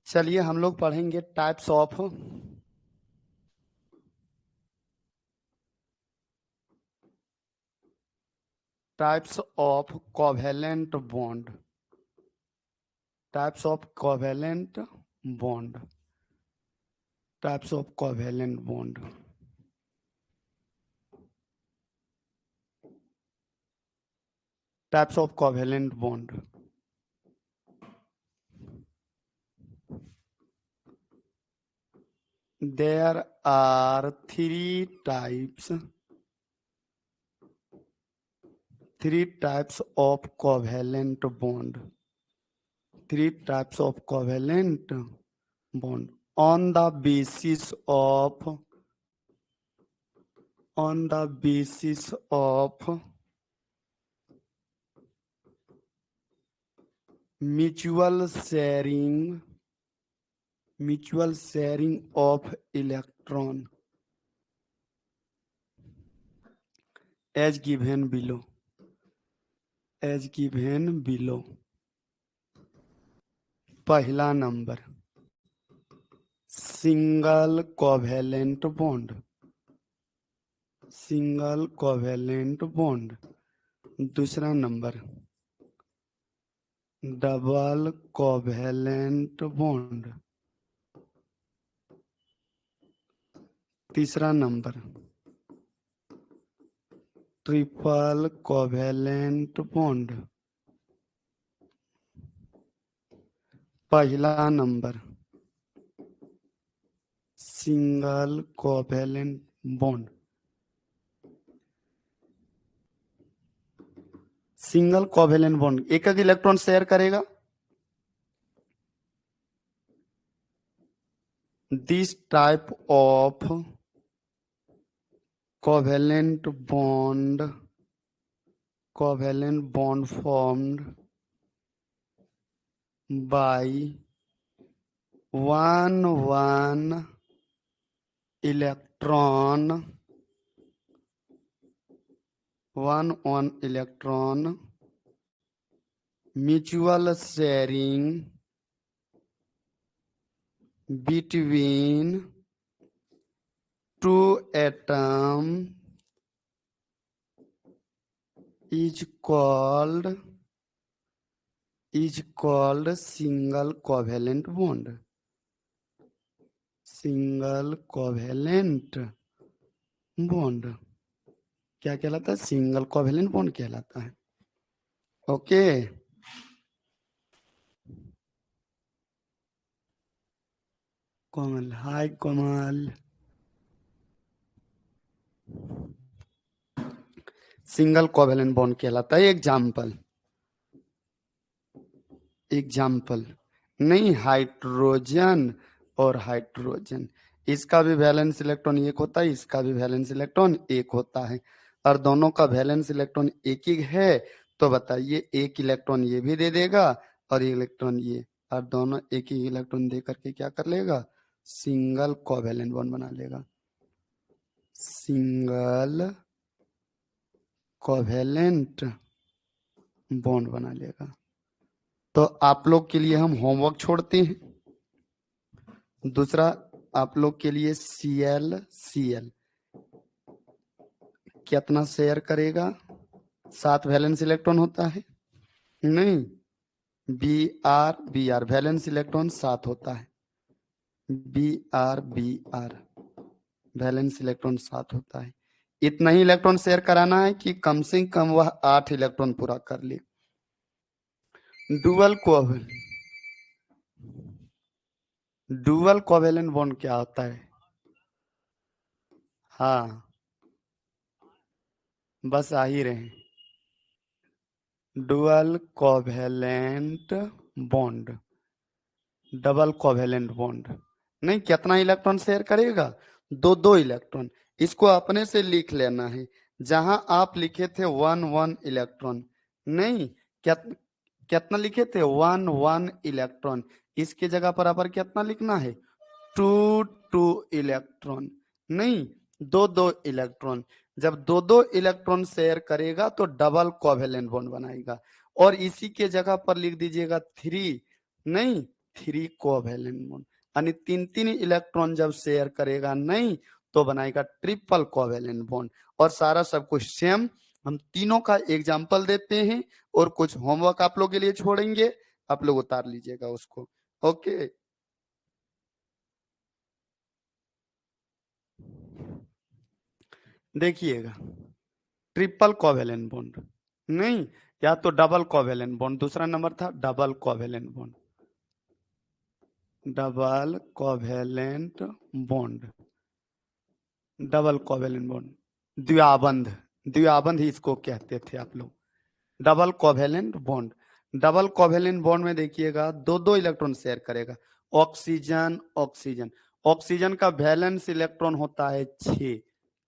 चलिए हम लोग पढ़ेंगे types of covalent bond. Types of covalent bond. Types of covalent bond. Types of covalent bond. There are three types of covalent bond. Three types of covalent bond on the basis of mutual sharing of electron as given below. पहला number single covalent bond. दूसरा number double covalent bond. तीसरा number triple covalent bond. पहला number single covalent bond. Single covalent bond एक electron share करेगा। This type of covalent bond formed by one electron mutual sharing between two atoms is called single covalent bond। Single covalent bond क्या कहलाता है? Single covalent bond कहलाता है। Okay, कोमल, हाय कोमल। Single covalent bond कहलाता है। Example नहीं, hydrogen और hydrogen, इसका भी वैलेंस इलेक्ट्रॉन एक होता है, इसका भी वैलेंस इलेक्ट्रॉन एक होता है, और दोनों का वैलेंस इलेक्ट्रॉन एक ही है। तो बताइए, एक इलेक्ट्रॉन ये भी दे देगा और एक इलेक्ट्रॉन ये, और दोनों एक ही इलेक्ट्रॉन दे करके क्या कर लेगा? सिंगल कोवेलेंट बॉन्ड बना लेगा। सिंगल कोवेलेंट बॉन्ड बना लेगा। तो आप लोग के लिए हम होमवर्क छोड़ते हैं। दूसरा आप लोग के लिए Cl कितना शेयर करेगा? 7 वैलेंस इलेक्ट्रॉन होता है नहीं, Br वैलेंस इलेक्ट्रॉन 7 होता है। Br वैलेंस इलेक्ट्रॉन 7 होता है। इतना ही इलेक्ट्रॉन शेयर कराना है कि कम से कम वह 8 इलेक्ट्रॉन पूरा कर ले। डुअल कोवेलेंट बॉन्ड क्या होता है? हाँ, बस आ ही रहे। Dual covalent bond, double covalent bond नहीं, कितना इलेक्ट्रॉन शेयर करेगा? दो इलेक्ट्रॉन। इसको अपने से लिख लेना है। जहां आप लिखे थे 1 इलेक्ट्रॉन, नहीं, कितना लिखे थे? 1 इलेक्ट्रॉन। इसके जगह पर कितना लिखना है? 2 इलेक्ट्रॉन, नहीं, दो इलेक्ट्रॉन। जब दो इलेक्ट्रॉन शेयर करेगा तो डबल कोवेलेंट बॉन्ड बनाएगा। और इसी के जगह पर लिख दीजिएगा 3, नहीं, 3 कोवेलेंट बॉन्ड, यानी 3 इलेक्ट्रॉन जब शेयर करेगा नहीं तो बनाएगा ट्रिपल कोवेलेंट बॉन्ड। और सारा सब कुछ सेम, हम तीनों का एग्जाम्पल देते हैं और कुछ होमवर्क आप लोग के लिए छोड़ेंगे, आप लोग उतार लीजिएगा उसको। ओके, देखिएगा, ट्रिपल कोवेलेंट बॉन्ड नहीं, या तो डबल कोवेलेंट बॉन्ड, दूसरा नंबर था double covalent bond, double covalent bond, double covalent bond, द्विआबंध, द्विआबंध ही इसको कहते थे आप लोग, double covalent bond. Double covalent bond में देखिएगा दो दो इलेक्ट्रॉन शेयर करेगा, ऑक्सीजन ऑक्सीजन, ऑक्सीजन का वैलेंस इलेक्ट्रॉन होता है 6,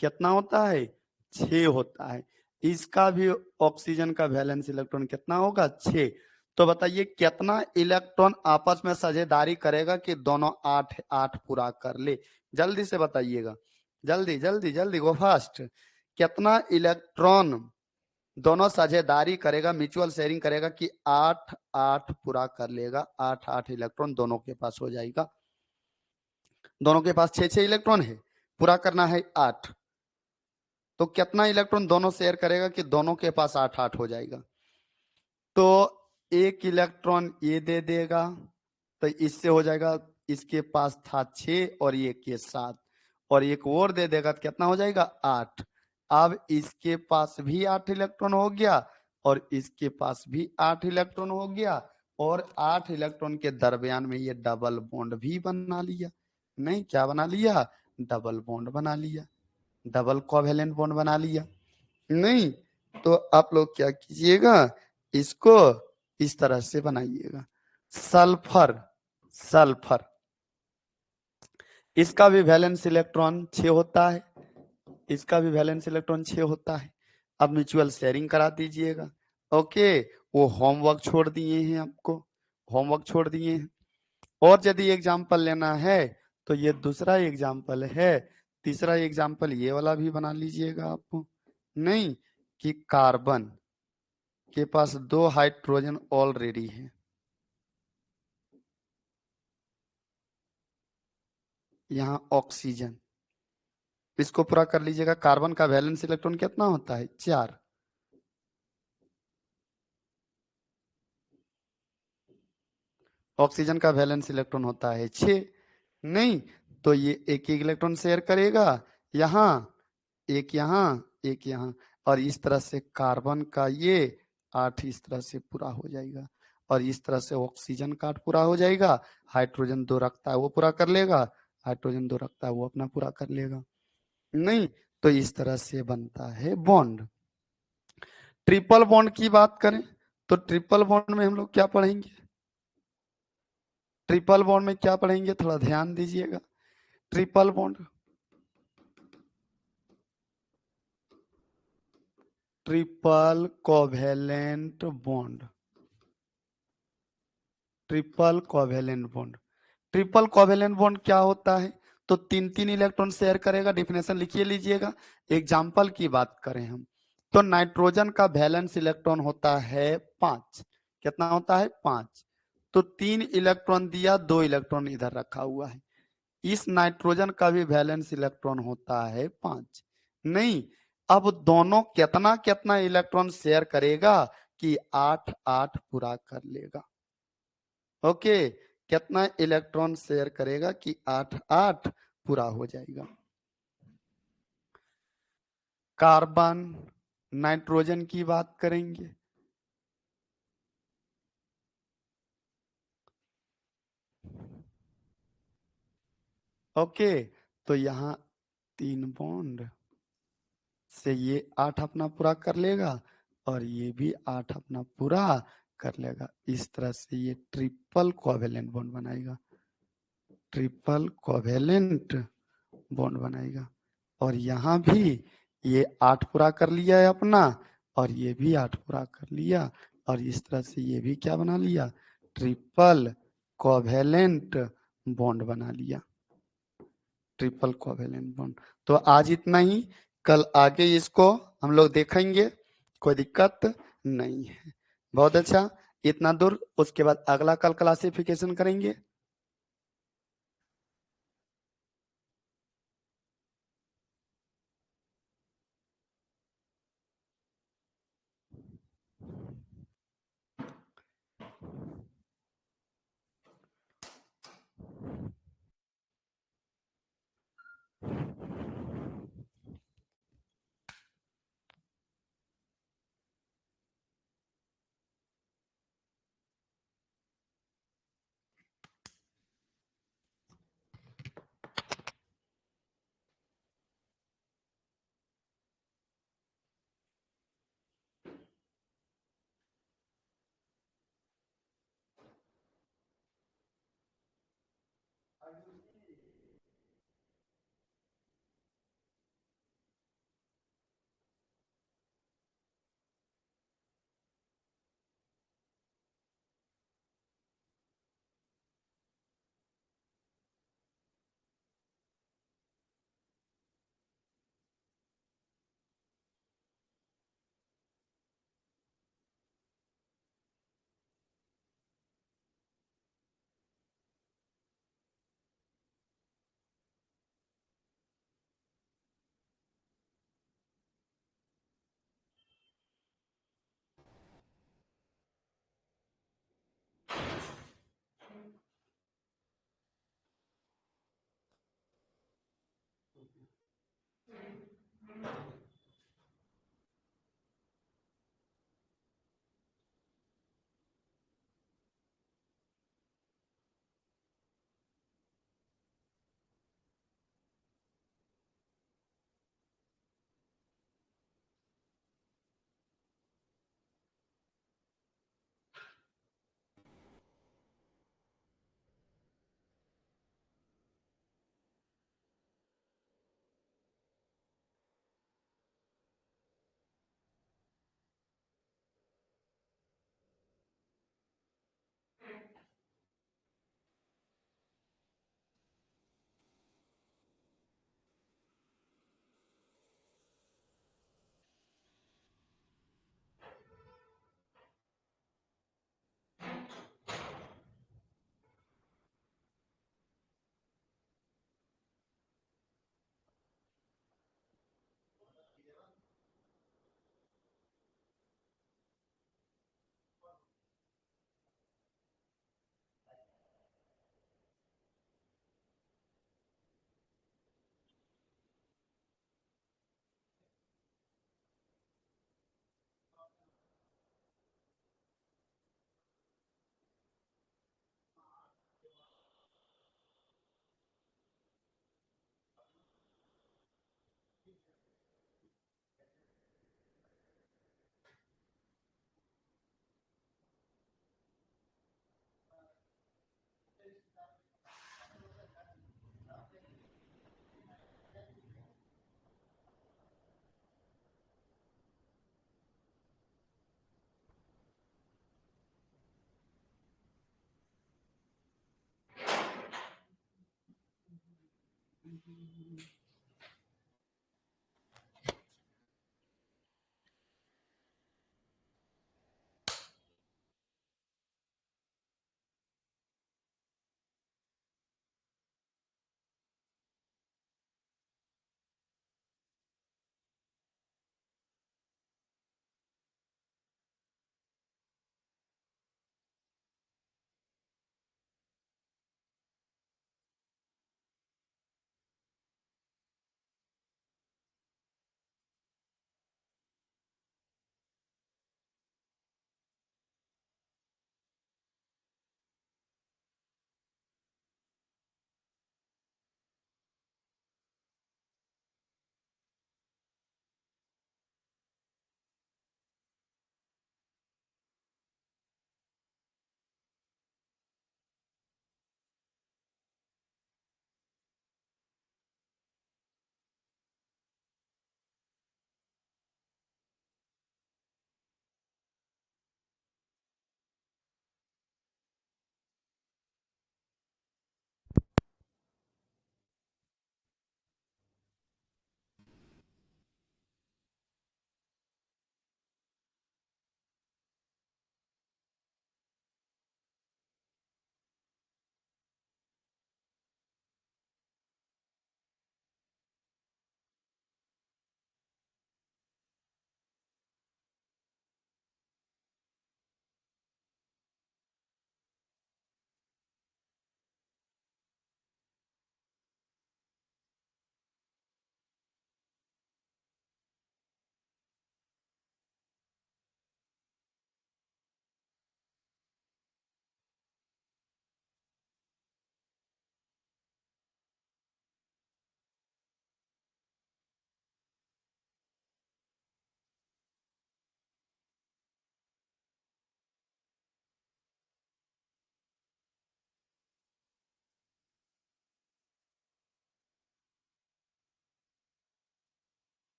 कितना होता है 6 होता है, इसका भी ऑक्सीजन का वैलेंस इलेक्ट्रॉन कितना होगा 6। तो बताइए कितना इलेक्ट्रॉन आपस में साझेदारी करेगा कि दोनों 8 8 पूरा कर ले, जल्दी से बताइएगा, जल्दी जल्दी जल्दी गो फास्ट, कितना इलेक्ट्रॉन दोनों साझेदारी करेगा, म्यूचुअल शेयरिंग करेगा कि 8 8 पूरा कर लेगा, 8 8 इलेक्ट्रॉन दोनों के पास हो जाएगा। दोनों के पास 6 6 इलेक्ट्रॉन है, पूरा करना है 8, तो कितना इलेक्ट्रॉन दोनों शेयर करेगा कि दोनों के पास 8 8 हो जाएगा। तो एक इलेक्ट्रॉन ये दे देगा, तो इससे हो जाएगा, इसके पास था 6 और ये के 7, और एक और दे देगा तो कितना हो जाएगा 8। अब इसके पास भी 8 इलेक्ट्रॉन हो गया और इसके पास भी 8 इलेक्ट्रॉन हो गया, और 8 इलेक्ट्रॉन के दरमियान में ये डबल बॉन्ड भी बना लिया, नहीं क्या बना लिया, डबल बॉन्ड बना लिया, डबल कोवेलेंट बॉन्ड बना लिया। नहीं तो आप लोग क्या कीजिएगा, इसको इस तरह से बनाइएगा, सल्फर, सल्फर, इसका भी वैलेंस इलेक्ट्रॉन 6 होता है, इसका भी वैलेंस इलेक्ट्रॉन 6 होता है। अब म्यूचुअल शेयरिंग करा दीजिएगा। ओके, वो होमवर्क छोड़ दिए हैं आपको, होमवर्क छोड़ दिए हैं। और यदि एग्जाम्पल लेना है तो ये दूसरा एग्जाम्पल है, तीसरा एग्जाम्पल ये वाला भी बना लीजिएगा आपको, नहीं कि कार्बन के पास 2 हाइड्रोजन ऑलरेडी है, यहाँ ऑक्सीजन, इसको पूरा कर लीजिएगा। कार्बन का वैलेंस इलेक्ट्रॉन कितना होता है 4, ऑक्सीजन का वैलेंस इलेक्ट्रॉन होता है 6, नहीं तो ये एक एक इलेक्ट्रॉन शेयर करेगा, यहाँ एक, यहाँ एक, यहाँ, और इस तरह से कार्बन का ये 8 इस तरह से पूरा हो जाएगा, और इस तरह से ऑक्सीजन का 8 पूरा हो जाएगा। हाइड्रोजन 2 रखता है वो पूरा कर लेगा, हाइड्रोजन 2 रखता है वो अपना पूरा कर लेगा, नहीं तो इस तरह से बनता है बॉन्ड। ट्रिपल बॉन्ड की बात करें तो ट्रिपल बॉन्ड में हम लोग क्या पढ़ेंगे, ट्रिपल बॉन्ड में क्या पढ़ेंगे थोड़ा ध्यान दीजिएगा। Triple bond, triple covalent bond, triple covalent bond, triple covalent bond क्या होता है, तो 3 3 इलेक्ट्रॉन शेयर करेगा, डिफिनेशन लिखिए लीजिएगा। एग्जाम्पल की बात करें हम तो नाइट्रोजन का वैलेंस इलेक्ट्रॉन होता है 5, कितना होता है 5, तो 3 इलेक्ट्रॉन दिया, 2 इलेक्ट्रॉन इधर रखा हुआ है, इस नाइट्रोजन का भी वैलेंस इलेक्ट्रॉन होता है 5, नहीं अब दोनों कितना कितना इलेक्ट्रॉन शेयर करेगा कि 8 8 पूरा कर लेगा। ओके, कितना इलेक्ट्रॉन शेयर करेगा कि 8 8 पूरा हो जाएगा। कार्बन नाइट्रोजन की बात करेंगे, ओके, तो यहाँ 3 बॉन्ड से ये 8 अपना पूरा कर लेगा और ये भी 8 अपना पूरा कर लेगा, इस तरह से ये ट्रिपल कोवेलेंट बॉन्ड बनाएगा, ट्रिपल कोवेलेंट बॉन्ड बनाएगा। और यहाँ भी ये 8 पूरा कर लिया है अपना, और ये भी 8 पूरा कर लिया, और इस तरह से ये भी क्या बना लिया, ट्रिपल कोवेलेंट बॉन्ड बना लिया, ट्रिपल कोवेलेंट बॉन्ड। तो आज इतना ही, कल आगे इसको हम लोग देखेंगे, कोई दिक्कत नहीं है। बहुत अच्छा, इतना दूर, उसके बाद अगला कल क्लासिफिकेशन करेंगे।